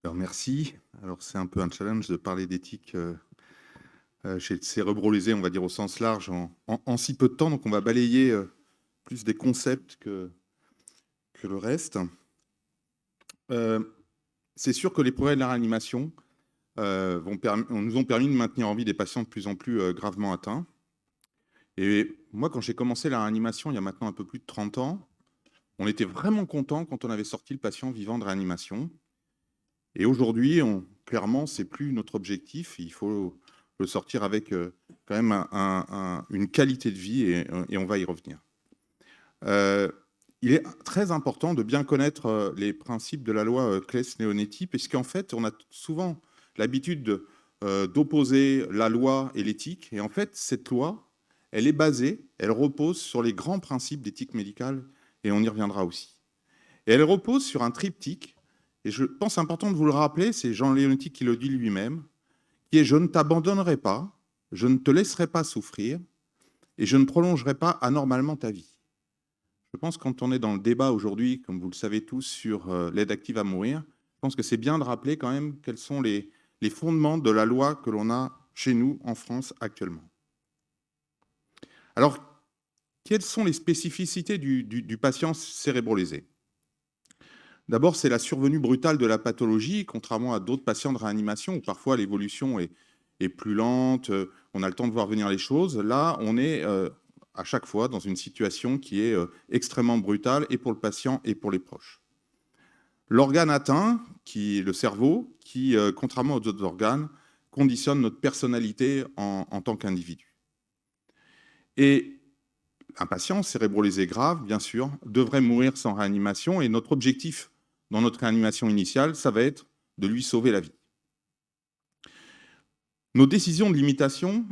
Alors merci. Alors c'est un peu un challenge de parler d'éthique, chez cérébrolésés, on va dire au sens large, en si peu de temps. Donc on va balayer, plus des concepts que le reste. Heu, c'est sûr que les progrès de la réanimation, nous ont permis de maintenir en vie des patients de plus en plus, gravement atteints. Et moi, quand j'ai commencé la réanimation il y a maintenant un peu plus de 30 ans, on était vraiment content quand on avait sorti le patient vivant de réanimation. Et aujourd'hui, clairement, c'est plus notre objectif. Il faut le sortir avec quand même une qualité de vie et on va y revenir. Euh, il est très important de bien connaître les principes de la loi Claes-Leonetti, puisqu'en fait, on a souvent l'habitude d'opposer la loi et l'éthique. Et en fait, cette loi, elle repose sur les grands principes d'éthique médicale, et on y reviendra aussi. Et elle repose sur un triptyque, et je pense important de vous le rappeler, c'est Jean Leonetti qui le dit lui-même, qui est: je ne t'abandonnerai pas, je ne te laisserai pas souffrir, et je ne prolongerai pas anormalement ta vie. Je pense que quand on est dans le débat aujourd'hui, comme vous le savez tous, sur l'aide active à mourir, je pense que c'est bien de rappeler quand même quels sont les fondements de la loi que l'on a chez nous en France actuellement. Alors, quelles sont les spécificités du patient cérébrolésé? D'abord, c'est la survenue brutale de la pathologie, contrairement à d'autres patients de réanimation où parfois l'évolution est plus lente, on a le temps de voir venir les choses. Là, on est à chaque fois dans une situation qui est extrêmement brutale, et pour le patient et pour les proches. L'organe atteint, qui est le cerveau, qui, contrairement aux autres organes, conditionne notre personnalité en tant qu'individu. Et un patient cérébrolésé grave, bien sûr, devrait mourir sans réanimation, et notre objectif dans notre réanimation initiale, ça va être de lui sauver la vie. Nos décisions de limitation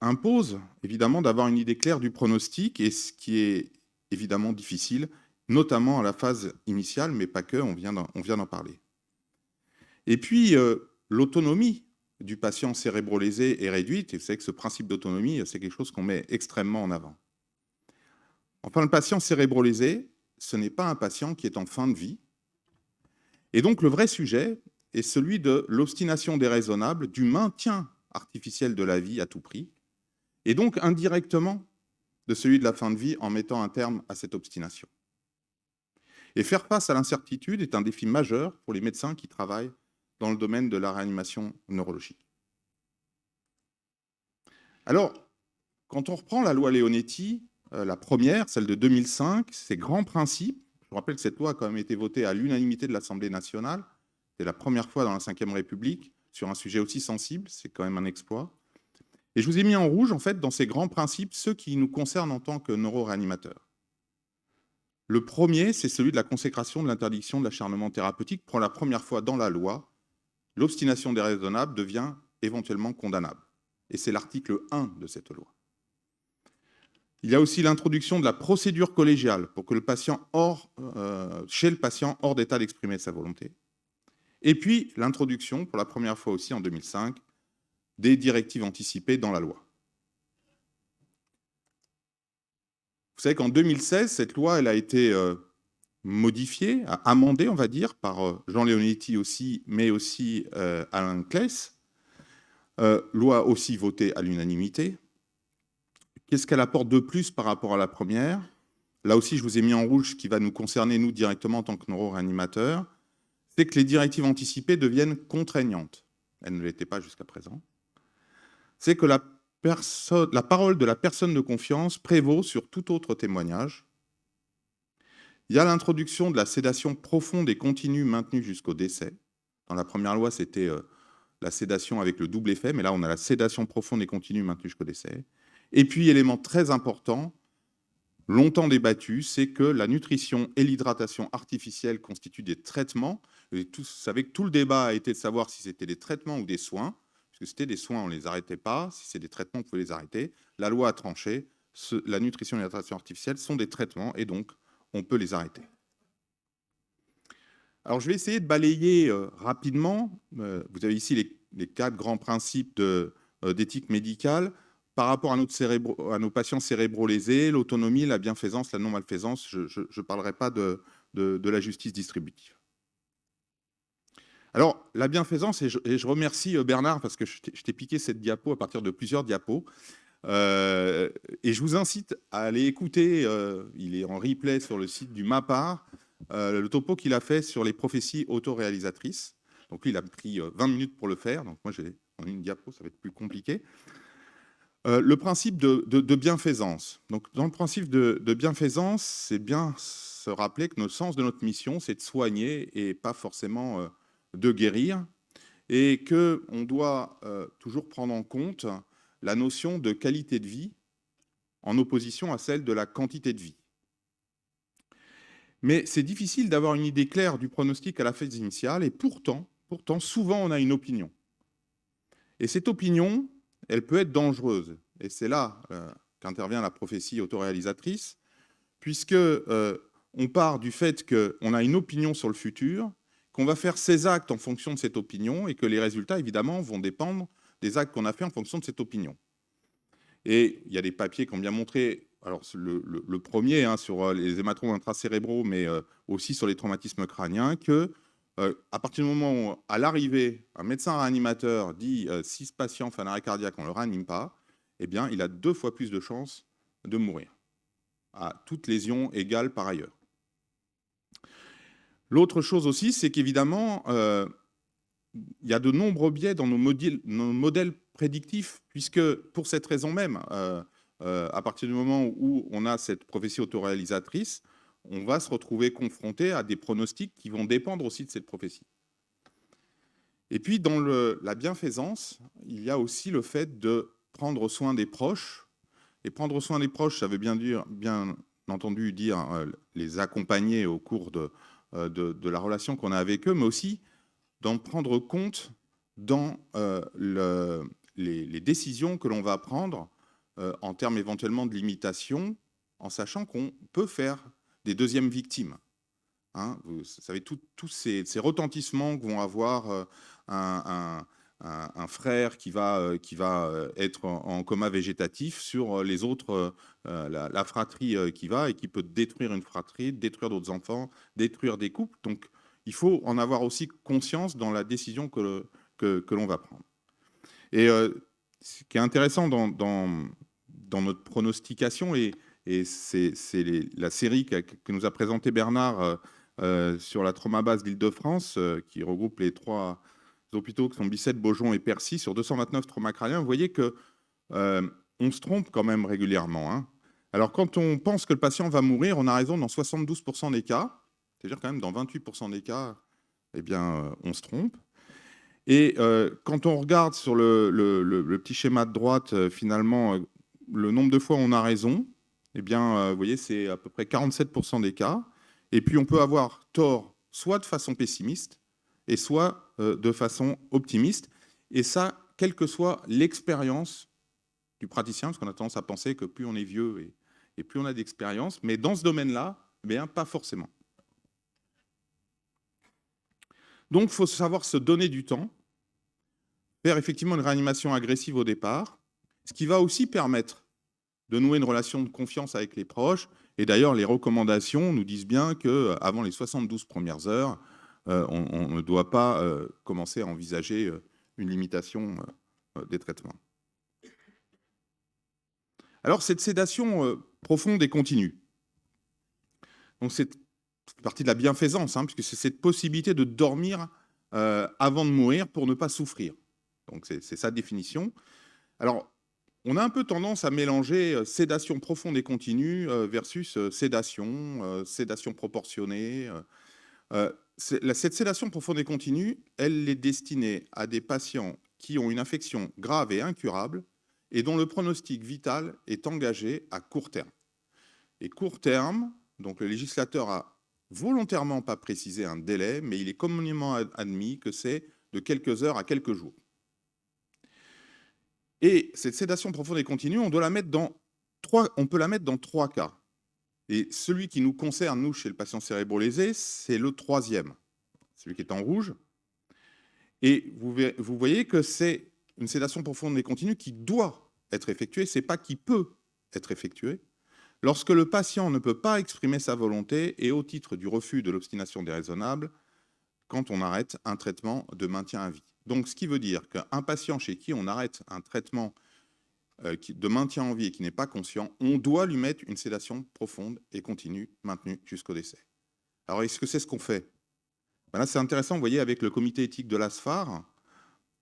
imposent évidemment d'avoir une idée claire du pronostic, et ce qui est évidemment difficile, notamment à la phase initiale, mais pas que, on vient d'en parler. Et puis, l'autonomie du patient cérébrolésé est réduite, et vous savez que ce principe d'autonomie, c'est quelque chose qu'on met extrêmement en avant. Enfin, le patient cérébrolésé, ce n'est pas un patient qui est en fin de vie. Et donc, le vrai sujet est celui de l'obstination déraisonnable, du maintien artificiel de la vie à tout prix, et donc indirectement de celui de la fin de vie en mettant un terme à cette obstination. Et faire face à l'incertitude est un défi majeur pour les médecins qui travaillent dans le domaine de la réanimation neurologique. Alors, quand on reprend la loi Leonetti, la première, celle de 2005, ces grands principes, je vous rappelle que cette loi a quand même été votée à l'unanimité de l'Assemblée nationale, c'est la première fois dans la Ve République sur un sujet aussi sensible, c'est quand même un exploit. Et je vous ai mis en rouge, en fait, dans ces grands principes, ceux qui nous concernent en tant que neuroréanimateurs. Le premier, c'est celui de la consécration de l'interdiction de l'acharnement thérapeutique. Pour la première fois dans la loi, l'obstination déraisonnable devient éventuellement condamnable. Et c'est l'article 1 de cette loi. Il y a aussi l'introduction de la procédure collégiale pour que le patient chez le patient hors d'état d'exprimer sa volonté. Et puis l'introduction, pour la première fois aussi en 2005, des directives anticipées dans la loi. Vous savez qu'en 2016, cette loi elle a été modifiée, amendée, on va dire, par Jean Leonetti aussi, mais aussi Alain Claes. Loi aussi votée à l'unanimité. Qu'est-ce qu'elle apporte de plus par rapport à la première? Là aussi, je vous ai mis en rouge ce qui va nous concerner, nous, directement en tant que neuroréanimateurs. C'est que les directives anticipées deviennent contraignantes. Elles ne l'étaient pas jusqu'à présent. C'est que la parole de la personne de confiance prévaut sur tout autre témoignage. Il y a l'introduction de la sédation profonde et continue maintenue jusqu'au décès. Dans la première loi, c'était la sédation avec le double effet, mais là, on a la sédation profonde et continue maintenue jusqu'au décès. Et puis, élément très important, longtemps débattu, c'est que la nutrition et l'hydratation artificielle constituent des traitements. Et vous savez que tout le débat a été de savoir si c'était des traitements ou des soins. Parce que si c'était des soins, on ne les arrêtait pas. Si c'est des traitements, on pouvait les arrêter. La loi a tranché. La nutrition et l'hydratation artificielle sont des traitements, et donc on peut les arrêter. Alors, je vais essayer de balayer rapidement. Vous avez ici les 4 grands principes d'éthique médicale par rapport à nos patients cérébrolésés: l'autonomie, la bienfaisance, la non-malfaisance. Je ne parlerai pas de la justice distributive. Alors, la bienfaisance, et je remercie Bernard, parce que je t'ai piqué cette diapo à partir de plusieurs diapos. Et je vous incite à aller écouter, il est en replay sur le site du MAPAR, le topo qu'il a fait sur les prophéties autoréalisatrices. Donc lui, il a pris 20 minutes pour le faire. Donc moi, j'ai en une diapo, ça va être plus compliqué. Le principe de bienfaisance. Donc dans le principe de bienfaisance, c'est bien se rappeler que le sens de notre mission, c'est de soigner et pas forcément de guérir. Et qu'on doit toujours prendre en compte la notion de qualité de vie en opposition à celle de la quantité de vie. Mais c'est difficile d'avoir une idée claire du pronostic à la phase initiale, et pourtant, souvent, on a une opinion. Et cette opinion, elle peut être dangereuse. Et c'est là qu'intervient la prophétie autoréalisatrice, puisque on part du fait qu'on a une opinion sur le futur, qu'on va faire ses actes en fonction de cette opinion, et que les résultats, évidemment, vont dépendre des actes qu'on a fait en fonction de cette opinion. Et il y a des papiers qui ont bien montré, alors le premier sur les hématomes intracérébraux, mais aussi sur les traumatismes crâniens, que à partir du moment où, à l'arrivée, un médecin réanimateur dit si ce patient fait un arrêt cardiaque, on ne le réanime pas, eh bien, il a 2 fois plus de chances de mourir, à toute lésion égale par ailleurs. L'autre chose aussi, c'est qu'évidemment, il y a de nombreux biais dans nos modèles prédictifs, puisque pour cette raison même, à partir du moment où on a cette prophétie autoréalisatrice, on va se retrouver confronté à des pronostics qui vont dépendre aussi de cette prophétie. Et puis, dans la bienfaisance, il y a aussi le fait de prendre soin des proches. Et prendre soin des proches, ça veut bien entendu dire les accompagner au cours de la relation qu'on a avec eux, mais aussi d'en prendre compte dans les décisions que l'on va prendre en termes éventuellement de limitation, en sachant qu'on peut faire des deuxièmes victimes. Hein, vous savez, tous ces retentissements que vont avoir un frère qui va être en coma végétatif sur les autres, la fratrie qui va et qui peut détruire une fratrie, détruire d'autres enfants, détruire des couples. Donc, il faut en avoir aussi conscience dans la décision que l'on va prendre. Et ce qui est intéressant dans notre pronostication, et c'est la série que nous a présentée Bernard sur la traumabase d'Île-de-France, qui regroupe les 3 hôpitaux qui sont Bicêtre, Beaujon et Percy, sur 229 traumas crâniens, vous voyez que on se trompe quand même régulièrement. Hein. Alors, quand on pense que le patient va mourir, on a raison dans 72% des cas. C'est-à-dire quand même dans 28% des cas, eh bien, on se trompe. Et quand on regarde sur le petit schéma de droite, finalement, le nombre de fois où on a raison, eh bien, vous voyez, c'est à peu près 47% des cas. Et puis, on peut avoir tort soit de façon pessimiste, et soit de façon optimiste. Et ça, quelle que soit l'expérience du praticien, parce qu'on a tendance à penser que plus on est vieux et plus on a d'expérience, mais dans ce domaine-là, eh bien, pas forcément. Donc, il faut savoir se donner du temps, faire effectivement une réanimation agressive au départ, ce qui va aussi permettre de nouer une relation de confiance avec les proches. Et d'ailleurs, les recommandations nous disent bien qu'avant les 72 premières heures, on ne doit pas commencer à envisager une limitation des traitements. Alors, cette sédation profonde et continue, donc c'est partie de la bienfaisance, puisque c'est cette possibilité de dormir avant de mourir pour ne pas souffrir. Donc, c'est sa définition. Alors, on a un peu tendance à mélanger sédation profonde et continue versus sédation proportionnée. Cette sédation profonde et continue, elle est destinée à des patients qui ont une infection grave et incurable et dont le pronostic vital est engagé à court terme. Et court terme, donc le législateur a volontairement pas précisé un délai, mais il est communément admis que c'est de quelques heures à quelques jours. Et cette sédation profonde et continue, on peut la mettre dans 3 cas. Et celui qui nous concerne, nous, chez le patient cérébro-lésé, c'est le 3e, celui qui est en rouge. Et vous voyez que c'est une sédation profonde et continue qui doit être effectuée, c'est pas qui peut être effectuée, lorsque le patient ne peut pas exprimer sa volonté et au titre du refus de l'obstination déraisonnable, quand on arrête un traitement de maintien à vie. Donc, ce qui veut dire qu'un patient chez qui on arrête un traitement de maintien en vie et qui n'est pas conscient, on doit lui mettre une sédation profonde et continue, maintenue jusqu'au décès. Alors, est-ce que c'est ce qu'on fait? Ben là, c'est intéressant, vous voyez, avec le comité éthique de l'ASFAR,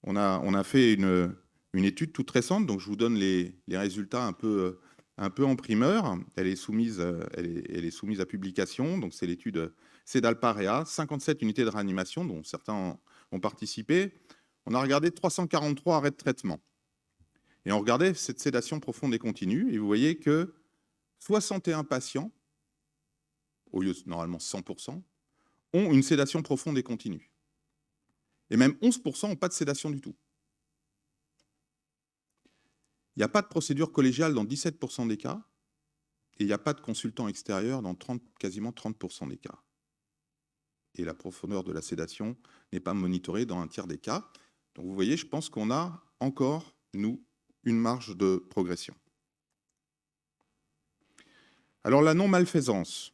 on a fait une étude toute récente, donc je vous donne les résultats un peu en primeur. Elle est soumise à publication, donc c'est l'étude CEDALPAREA, 57 unités de réanimation, dont certains ont participé. On a regardé 343 arrêts de traitement. Et on regardait cette sédation profonde et continue, et vous voyez que 61 patients, au lieu de normalement 100%, ont une sédation profonde et continue. Et même 11% n'ont pas de sédation du tout. Il n'y a pas de procédure collégiale dans 17% des cas, et il n'y a pas de consultant extérieur dans quasiment 30% des cas. Et la profondeur de la sédation n'est pas monitorée dans un tiers des cas. Donc vous voyez, je pense qu'on a encore, nous, une marge de progression. Alors la non-malfaisance,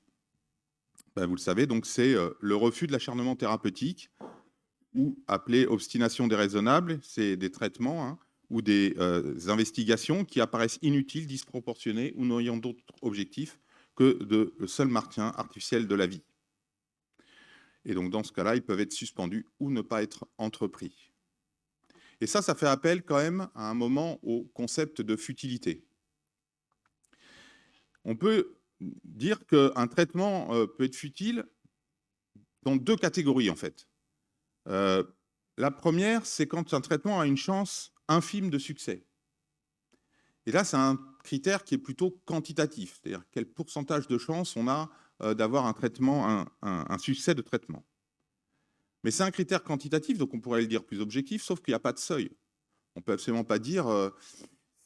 ben, vous le savez, donc c'est le refus de l'acharnement thérapeutique, ou appelé obstination déraisonnable, c'est des traitements ou des investigations qui apparaissent inutiles, disproportionnées ou n'ayant d'autre objectif que le seul maintien artificiel de la vie. Et donc dans ce cas-là, ils peuvent être suspendus ou ne pas être entrepris. Et ça fait appel quand même à un moment au concept de futilité. On peut dire qu'un traitement peut être futile dans deux catégories en fait. La première, c'est quand un traitement a une chance infime de succès. Et là, c'est un critère qui est plutôt quantitatif, c'est-à-dire quel pourcentage de chance on a d'avoir un traitement, un succès de traitement. Mais c'est un critère quantitatif, donc on pourrait le dire plus objectif, sauf qu'il n'y a pas de seuil. On ne peut absolument pas dire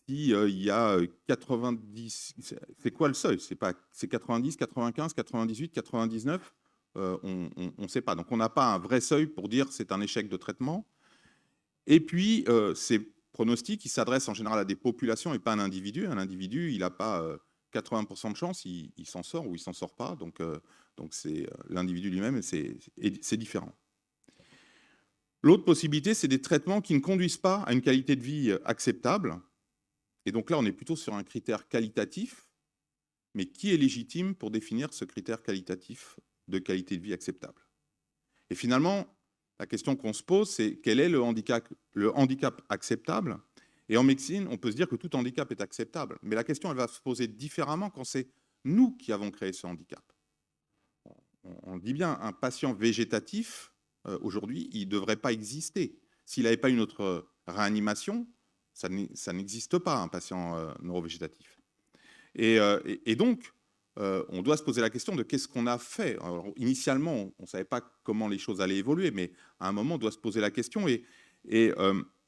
si il y a 90... C'est quoi le seuil? C'est 90, 95, 98, 99 on ne sait pas. Donc on n'a pas un vrai seuil pour dire c'est un échec de traitement. Et puis, ces pronostics, ils s'adressent en général à des populations et pas à un individu. Un individu, il n'a pas 80% de chance, il s'en sort ou il s'en sort pas. Donc c'est l'individu lui-même, c'est différent. L'autre possibilité, c'est des traitements qui ne conduisent pas à une qualité de vie acceptable. Et donc là, on est plutôt sur un critère qualitatif, mais qui est légitime pour définir ce critère qualitatif de qualité de vie acceptable? Et finalement, la question qu'on se pose, c'est quel est le handicap acceptable? Et en médecine, on peut se dire que tout handicap est acceptable. Mais la question, elle va se poser différemment quand c'est nous qui avons créé ce handicap. On dit bien, un patient végétatif, aujourd'hui, il ne devrait pas exister. S'il n'avait pas une autre réanimation, ça n'existe pas, un patient neurovégétatif. Et donc, on doit se poser la question de qu'est-ce qu'on a fait. Alors, initialement, on ne savait pas comment les choses allaient évoluer, mais à un moment, on doit se poser la question. Et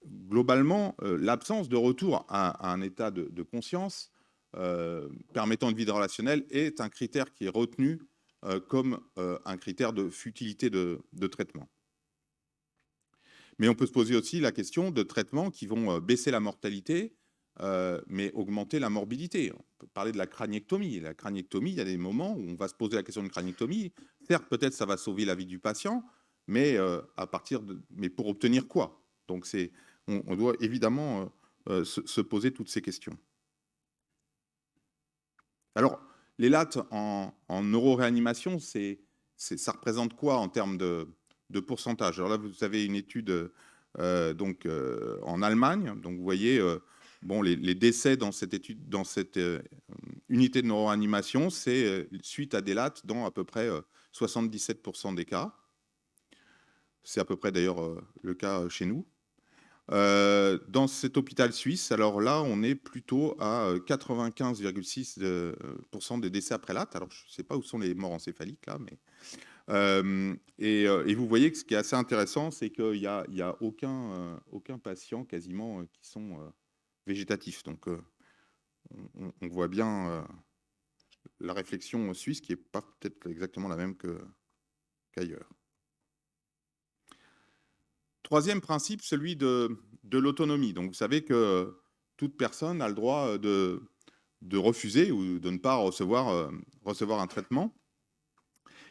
globalement, l'absence de retour à un état de conscience permettant une vie relationnelle est un critère qui est retenu comme un critère de futilité de traitement. Mais on peut se poser aussi la question de traitements qui vont baisser la mortalité, mais augmenter la morbidité. On peut parler de la craniectomie. La craniectomie, il y a des moments où on va se poser la question d'une craniectomie. Certes, peut-être ça va sauver la vie du patient, mais mais pour obtenir quoi? Donc on doit évidemment se poser toutes ces questions. Alors, les lattes en neuroréanimation, ça représente quoi en termes de pourcentage? Alors là, vous avez une étude en Allemagne. Donc vous voyez, bon, les décès dans cette étude, dans cette unité de neuroanimation, c'est suite à des lattes dans à peu près 77% des cas. C'est à peu près d'ailleurs le cas chez nous. Dans cet hôpital suisse, alors là, on est plutôt à 95,6% des décès après latte. Alors je ne sais pas où sont les morts encéphaliques là, mais et vous voyez que ce qui est assez intéressant, c'est qu'il y a aucun patient quasiment qui sont végétatifs. Donc on voit bien la réflexion suisse qui n'est pas peut-être exactement la même qu'ailleurs. Troisième principe, celui de l'autonomie. Donc vous savez que toute personne a le droit de refuser ou de ne pas recevoir un traitement.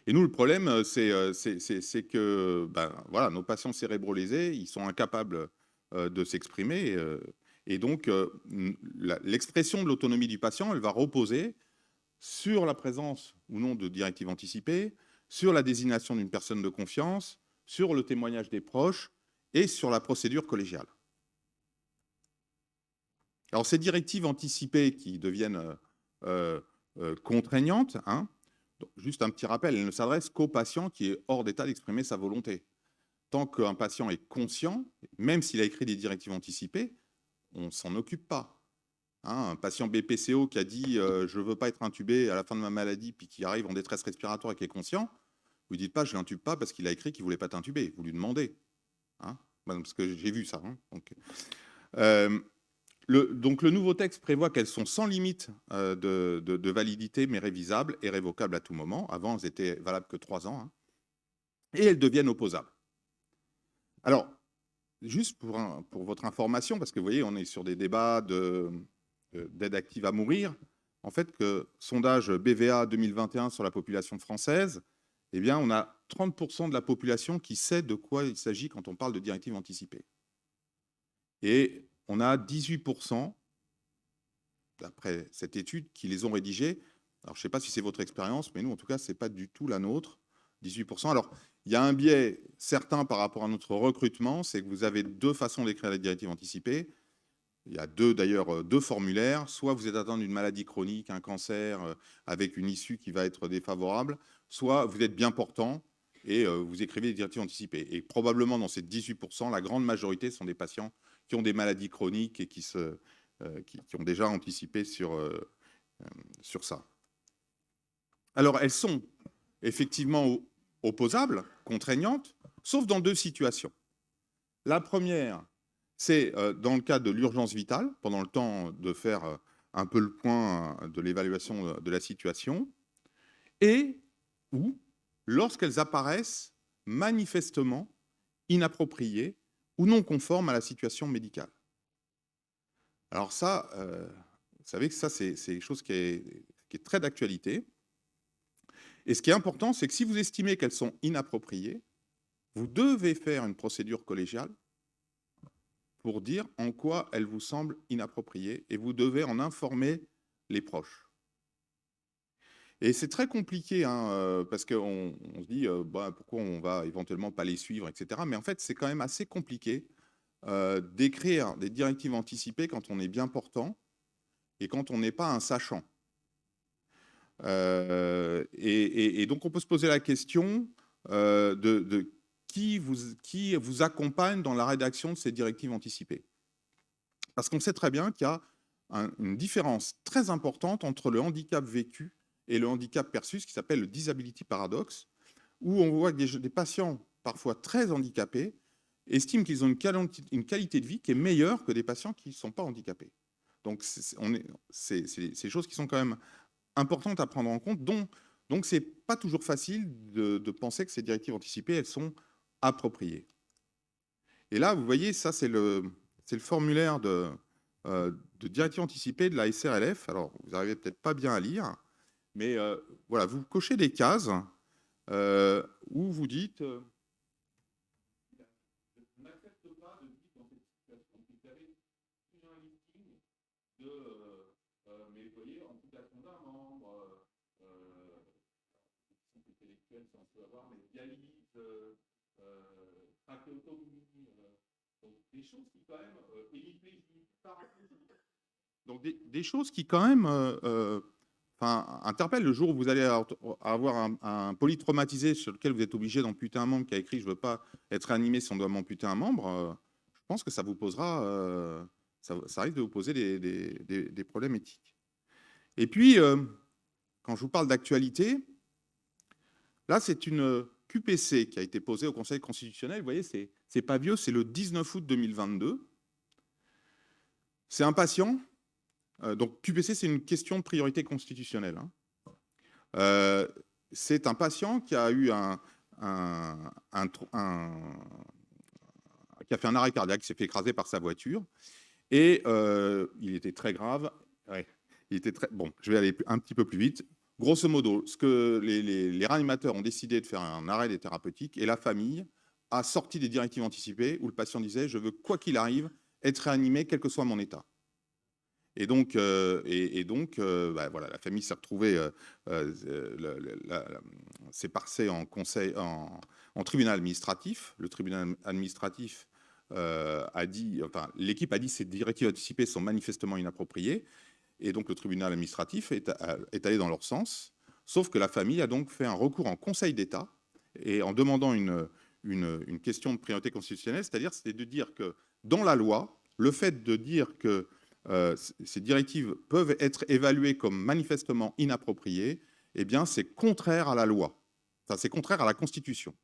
Et nous, le problème, c'est que ben, voilà, nos patients cérébrolésés, ils sont incapables de s'exprimer. Et donc, l'expression de l'autonomie du patient, elle va reposer sur la présence ou non de directives anticipées, sur la désignation d'une personne de confiance, sur le témoignage des proches et sur la procédure collégiale. Alors, ces directives anticipées qui deviennent contraignantes, hein, donc, juste un petit rappel, elles ne s'adressent qu'au patient qui est hors d'état d'exprimer sa volonté. Tant qu'un patient est conscient, même s'il a écrit des directives anticipées, on ne s'en occupe pas. Hein, un patient BPCO qui a dit je ne veux pas être intubé à la fin de ma maladie, puis qui arrive en détresse respiratoire et qui est conscient, vous ne dites pas je ne l'intube pas parce qu'il a écrit qu'il ne voulait pas t'intuber. Vous lui demandez. Hein, parce que j'ai vu ça. Hein, donc le nouveau texte prévoit qu'elles sont sans limite de validité, mais révisables et révocables à tout moment. Avant, elles étaient valables que 3 ans. Hein, et elles deviennent opposables. Alors, juste pour votre information, parce que vous voyez, on est sur des débats d'aide active à mourir. En fait, que sondage BVA 2021 sur la population française, eh bien, on a 30% de la population qui sait de quoi il s'agit quand on parle de directive anticipée. Et on a 18%, d'après cette étude, qui les ont rédigées. Alors, je ne sais pas si c'est votre expérience, mais nous, en tout cas, ce n'est pas du tout la nôtre. 18%. Alors, il y a un biais certain par rapport à notre recrutement, c'est que vous avez 2 façons d'écrire les directives anticipées. Il y a d'ailleurs 2 formulaires. Soit vous êtes atteint d'une maladie chronique, un cancer, avec une issue qui va être défavorable, soit vous êtes bien portant et vous écrivez des directives anticipées. Et probablement dans ces 18%, la grande majorité sont des patients qui ont des maladies chroniques et qui ont déjà anticipé sur ça. Alors, elles sont effectivement opposables, contraignantes, sauf dans 2 situations. La première, c'est dans le cas de l'urgence vitale, pendant le temps de faire un peu le point de l'évaluation de la situation, et ou lorsqu'elles apparaissent manifestement inappropriées ou non conformes à la situation médicale. Alors ça, vous savez que ça, c'est quelque chose qui est très d'actualité. Et ce qui est important, c'est que si vous estimez qu'elles sont inappropriées, vous devez faire une procédure collégiale pour dire en quoi elles vous semblent inappropriées et vous devez en informer les proches. Et c'est très compliqué, hein, parce qu'on se dit bah, pourquoi on va éventuellement pas les suivre, etc. Mais en fait, c'est quand même assez compliqué d'écrire des directives anticipées quand on est bien portant et quand on n'est pas un sachant. Et donc, on peut se poser la question de qui vous accompagne dans la rédaction de ces directives anticipées. Parce qu'on sait très bien qu'il y a une différence très importante entre le handicap vécu et le handicap perçu, ce qui s'appelle le disability paradox, où on voit que des patients parfois très handicapés estiment qu'ils ont une qualité de vie qui est meilleure que des patients qui ne sont pas handicapés. Donc, c'est des choses qui sont quand même importantes à prendre en compte. Donc, ce n'est pas toujours facile de penser que ces directives anticipées, elles sont appropriées. Et là, vous voyez, ça, c'est le formulaire de directive anticipée de la SRLF. Alors, vous n'arrivez peut-être pas bien à lire, mais voilà, vous cochez des cases où vous dites je n'accepte pas de vivre dans cette situation. Vous avez plusieurs listings de mais vous voyez, amputation d'un membre, intellectuelle, si on peut avoir, mais dialyse, trachéotomie, donc des choses qui quand même, hémiplégie, paraplégie. Donc des choses qui quand même interpellent le jour où vous allez avoir un polytraumatisé sur lequel vous êtes obligé d'amputer un membre qui a écrit « je ne veux pas être réanimé si on doit m'amputer un membre je pense que ça vous posera, ça risque de vous poser des problèmes éthiques. Et puis, quand je vous parle d'actualité, là, c'est une QPC qui a été posée au Conseil constitutionnel. Vous voyez, c'est pas vieux, c'est le 19 août 2022. C'est un patient. Donc, QPC, c'est une question de priorité constitutionnelle. Hein. C'est un patient qui a eu qui a fait un arrêt cardiaque, qui s'est fait écraser par sa voiture. Et il était très grave. Ouais, il était très... Bon, je vais aller un petit peu plus vite. grosso modo, ce que les réanimateurs ont décidé de faire un arrêt des thérapeutiques et la famille a sorti des directives anticipées où le patient disait: «Je veux, quoi qu'il arrive, être réanimé, quel que soit mon état». Bah, voilà, la famille s'est retrouvée, s'est passée en conseil, en tribunal administratif. Le tribunal administratif a dit, enfin, l'équipe a dit: «Ces directives anticipées sont manifestement inappropriées». Et donc le tribunal administratif est allé dans leur sens, sauf que la famille a donc fait un recours en Conseil d'État et en demandant une question de priorité constitutionnelle, c'est-à-dire c'était de dire que dans la loi, le fait de dire que ces directives peuvent être évaluées comme manifestement inappropriées, eh bien c'est contraire à la loi, enfin c'est contraire à la Constitution.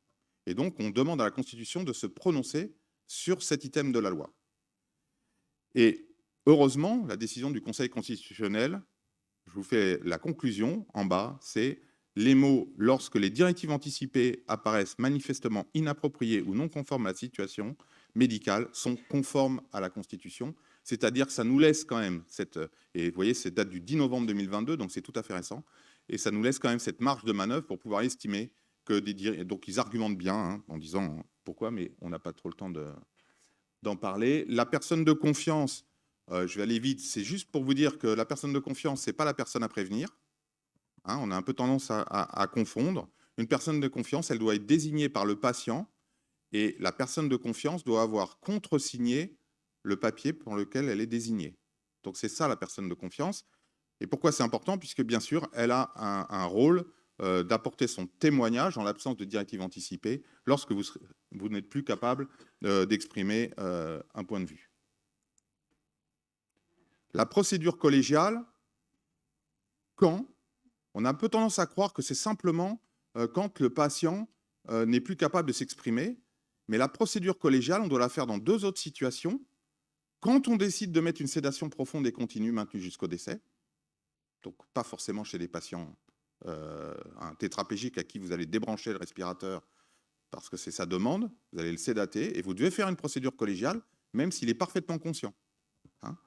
Et donc on demande à la Constitution de se prononcer sur cet item de la loi. Et heureusement, la décision du Conseil constitutionnel, je vous fais la conclusion en bas, c'est les mots « lorsque les directives anticipées apparaissent manifestement inappropriées ou non conformes à la situation médicale sont conformes à la Constitution ». C'est-à-dire que ça nous laisse quand même cette... Et vous voyez, c'est date du 10 novembre 2022, donc c'est tout à fait récent. Et ça nous laisse quand même cette marge de manœuvre pour pouvoir estimer que des... Donc ils argumentent bien hein, en disant pourquoi, mais on n'a pas trop le temps d'en parler. La personne de confiance, je vais aller vite, c'est juste pour vous dire que la personne de confiance, ce n'est pas la personne à prévenir. Hein, on a un peu tendance à confondre. Une personne de confiance, elle doit être désignée par le patient et la personne de confiance doit avoir contresigné le papier pour lequel elle est désignée. Donc c'est ça la personne de confiance. Et pourquoi c'est important? Puisque bien sûr, elle a un rôle d'apporter son témoignage en l'absence de directive anticipée lorsque vous n'êtes plus capable d'exprimer un point de vue. La procédure collégiale, quand on a un peu tendance à croire que c'est simplement quand le patient n'est plus capable de s'exprimer, mais la procédure collégiale, on doit la faire dans deux autres situations. Quand on décide de mettre une sédation profonde et continue maintenue jusqu'au décès, donc pas forcément chez des patients un tétraplégique à qui vous allez débrancher le respirateur parce que c'est sa demande, vous allez le sédater et vous devez faire une procédure collégiale, même s'il est parfaitement conscient. Hein,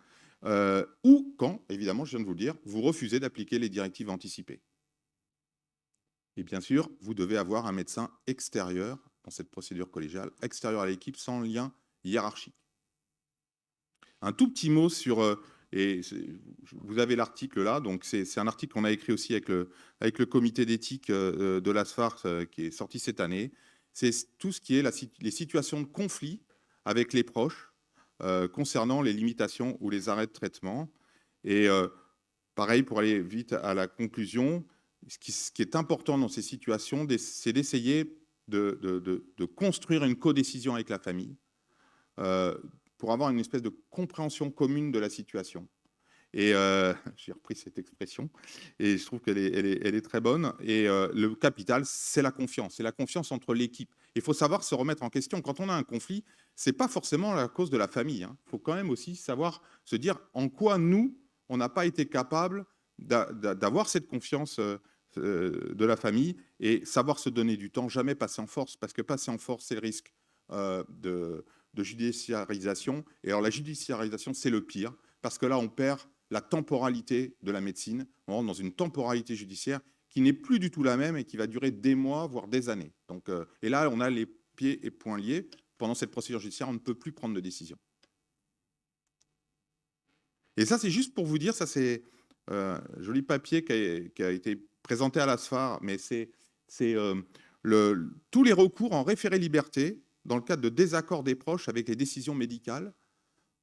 ou quand, évidemment, je viens de vous le dire, vous refusez d'appliquer les directives anticipées. Et bien sûr, vous devez avoir un médecin extérieur dans cette procédure collégiale, extérieur à l'équipe, sans lien hiérarchique. Un tout petit mot sur... et vous avez l'article là, donc c'est un article qu'on a écrit aussi avec le comité d'éthique de l'ASFAR qui est sorti cette année. C'est tout ce qui est les situations de conflit avec les proches concernant les limitations ou les arrêts de traitement. Et pareil, pour aller vite à la conclusion, ce qui est important dans ces situations, c'est d'essayer de construire une codécision avec la famille pour avoir une espèce de compréhension commune de la situation. Et j'ai repris cette expression, et je trouve qu'elle est très bonne. Et le capital, c'est la confiance entre l'équipe. Il faut savoir se remettre en question. Quand on a un conflit, c'est pas forcément la cause de la famille. Hein. Il faut quand même aussi savoir se dire en quoi nous, on n'a pas été capable d'avoir cette confiance de la famille et savoir se donner du temps, jamais passer en force, parce que passer en force, c'est le risque de judiciarisation. Et alors la judiciarisation, c'est le pire, parce que là, on perd la temporalité de la médecine. On rentre dans une temporalité judiciaire qui n'est plus du tout la même et qui va durer des mois, voire des années. Donc, et là, on a les pieds et poings liés. Pendant cette procédure judiciaire, on ne peut plus prendre de décision. Et ça, c'est juste pour vous dire, ça c'est un joli papier qui a été présenté à l'ASFAR, mais c'est tous les recours en référé liberté dans le cadre de désaccords des proches avec les décisions médicales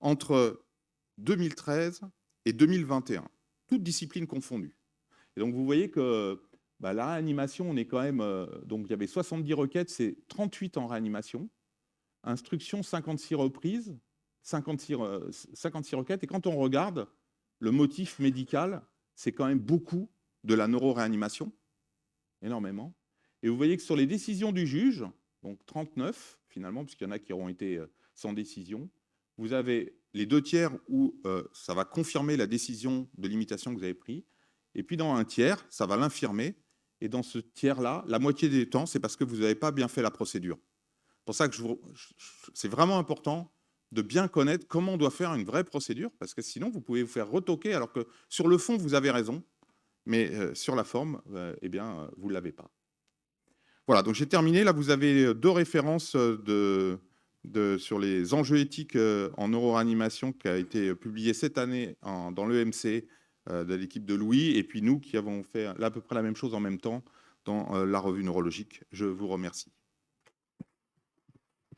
entre 2013 et 2021, toutes disciplines confondues. Et donc vous voyez que la réanimation, on est quand même... donc il y avait 70 requêtes, c'est 38 en réanimation, instruction 56 reprises, 56 requêtes, et quand on regarde le motif médical, c'est quand même beaucoup de la neuroréanimation, énormément. Et vous voyez que sur les décisions du juge, donc 39 finalement, puisqu'il y en a qui auront été sans décision, vous avez les 2 tiers où ça va confirmer la décision de limitation que vous avez prise, et puis dans un tiers, ça va l'infirmer, et dans ce tiers-là, la moitié des temps, c'est parce que vous n'avez pas bien fait la procédure. C'est pour ça que c'est vraiment important de bien connaître comment on doit faire une vraie procédure, parce que sinon, vous pouvez vous faire retoquer, alors que sur le fond, vous avez raison, mais sur la forme, eh bien, vous ne l'avez pas. Voilà, donc j'ai terminé. Là, vous avez 2 références, sur les enjeux éthiques, en neuroanimation qui a été publié cette année dans l'EMC, de l'équipe de Louis et puis nous qui avons fait là à peu près la même chose en même temps dans, la revue neurologique. Je vous remercie.